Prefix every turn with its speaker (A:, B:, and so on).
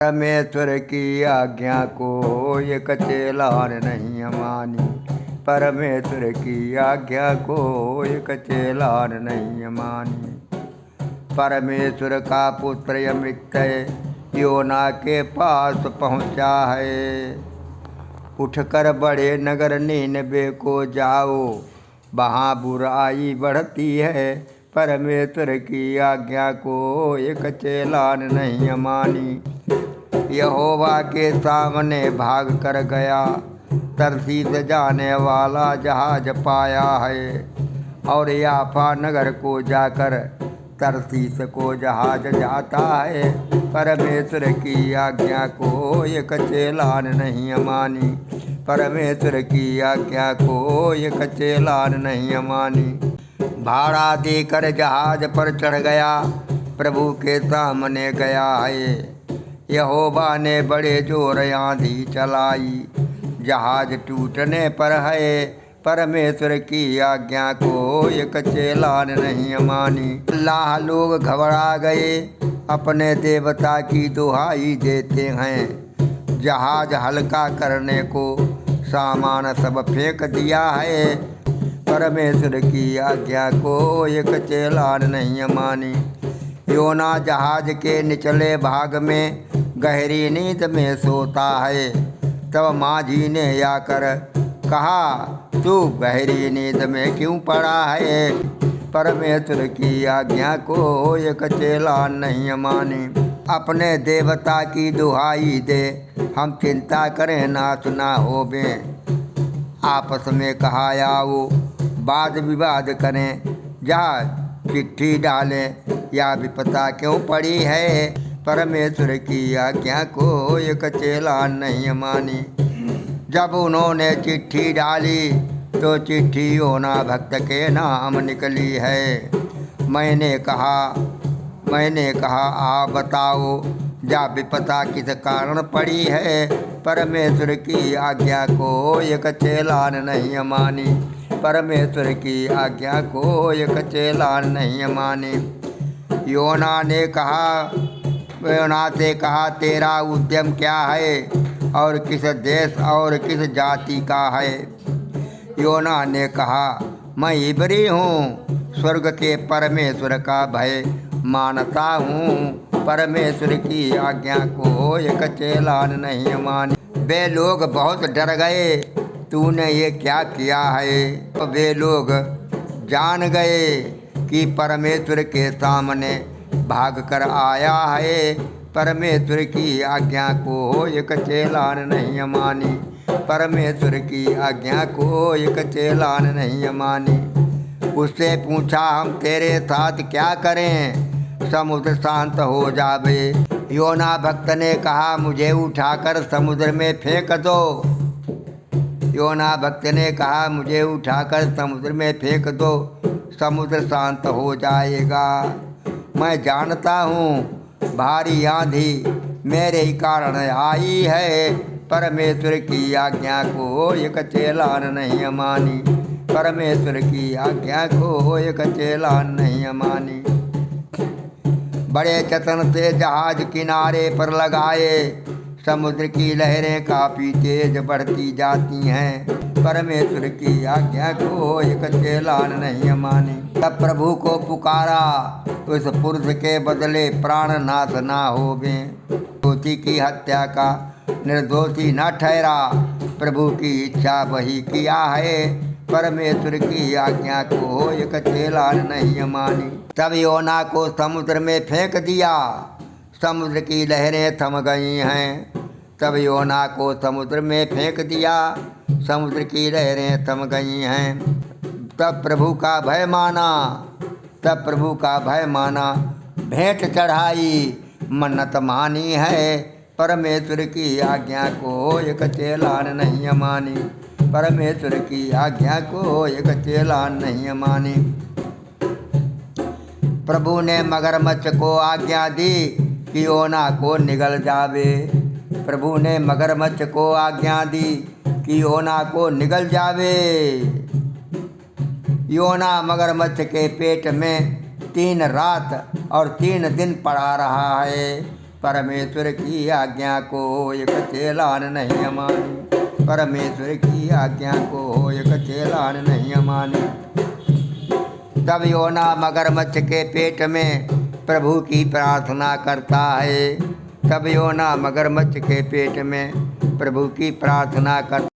A: परमेश्वर की आज्ञा को एक चेलान नहीं मानी। परमेश्वर की आज्ञा को एक चेलान नहीं मानी। परमेश्वर का पुत्र अमृत योना के पास पहुँचा है। उठकर बड़े नगर नीनवे को जाओ, वहाँ बुराई बढ़ती है। परमेश्वर की आज्ञा को एक चेलान नहीं मानी। यहोवा के सामने भाग कर गया, तरसीस जाने वाला जहाज पाया है। और याफा नगर को जाकर तरसीस को जहाज जाता है। परमेश्वर की आज्ञा को एक चेलान नहीं मानी। परमेश्वर की आज्ञा को एक चेलान नहीं मानी। भाड़ा देकर जहाज पर चढ़ गया, प्रभु के सामने गया है। यहोवा ने बड़े जोर आंधी चलाई, जहाज टूटने पर है। परमेश्वर की आज्ञा को एक चेलान नहीं मानी। अल्लाह लोग घबरा गए, अपने देवता की दुहाई देते हैं। जहाज हल्का करने को सामान सब फेंक दिया है। परमेश्वर की आज्ञा को एक चेलान नहीं मानी। योना जहाज के निचले भाग में गहरी नींद में सोता है। तब माझी ने आकर कहा, तू गहरी नींद में क्यों पड़ा है? परमेश्वर की आज्ञा को एक चेलान नहीं मानी। अपने देवता की दुहाई दे, हम चिंता करें नाश ना होवे। आपस में कहा आओ, वाद विवाद करें, जा चिट्ठी डालें, या विपदा क्यों पड़ी है? परमेश्वर की आज्ञा को एक चेलान नहीं मानी। जब उन्होंने चिट्ठी डाली तो चिट्ठी योना भक्त के नाम निकली है। मैंने कहा आप बताओ, जा विपदा किस कारण पड़ी है? परमेश्वर की आज्ञा को एक चेलान नहीं मानी। परमेश्वर की आज्ञा को एक चेलान नहीं मानी। योना से कहा, तेरा उद्यम क्या है और किस देश और किस जाति का है? योना ने कहा, मैं इब्री हूँ, स्वर्ग के परमेश्वर का भय मानता हूँ। परमेश्वर की आज्ञा को एक चेलान नहीं मानी। वे लोग बहुत डर गए, तूने ये क्या किया है? तो वे लोग जान गए कि परमेश्वर के सामने भाग कर आया है। परमेश्वर की आज्ञा को एक चेलान नहीं मानी। परमेश्वर की आज्ञा को एक चेलान नहीं मानी। उससे पूछा, हम तेरे साथ क्या करें? समुद्र शांत हो जावे। योना भक्त ने कहा, मुझे उठाकर समुद्र में फेंक दो। योना भक्त ने कहा, मुझे उठाकर समुद्र में फेंक दो, समुद्र शांत हो जाएगा। मैं जानता हूँ भारी आंधी मेरे ही कारण आई है। परमेश्वर की आज्ञा को एक चेलान नहीं मानी। परमेश्वर की आज्ञा को एक चेलान नहीं मानी। बड़े यत्न से जहाज किनारे पर लगाए, समुद्र की लहरें काफ़ी तेज बढ़ती जाती हैं। परमेश्वर की आज्ञा को एक चेलान नहीं मानी। तब प्रभु को पुकारा, उस पुरुष के बदले प्राण नाश ना होवे। दोषी की हत्या का निर्दोषी न ठहरा, प्रभु की इच्छा वही किया है। परमेश्वर की आज्ञा को एक चेलान नहीं मानी। तब योना को समुद्र में फेंक दिया, समुद्र की लहरें थम गई हैं। तब योना को समुद्र में फेंक दिया, समुद्र की लहरें थम गई हैं। तब प्रभु का भय माना, भेंट चढ़ाई, मन्नत मानी है। परमेश्वर की आज्ञा को एक चेलान नहीं मानी। परमेश्वर की आज्ञा को एक चेलान नहीं मानी। प्रभु ने मगरमच्छ को आज्ञा दी कि योना को निगल जावे। प्रभु ने मगरमच्छ को आज्ञा दी कि योना को निगल जावे। योना मगरमच्छ के पेट में 3 रात और 3 दिन पड़ा रहा है। परमेश्वर की आज्ञा को एक चेलान नहीं मानी। परमेश्वर की आज्ञा को एक चेलान नहीं मानी। तब योना मगरमच्छ के पेट में प्रभु की प्रार्थना करता है। तब योना मगरमच्छ के पेट में प्रभु की प्रार्थना करता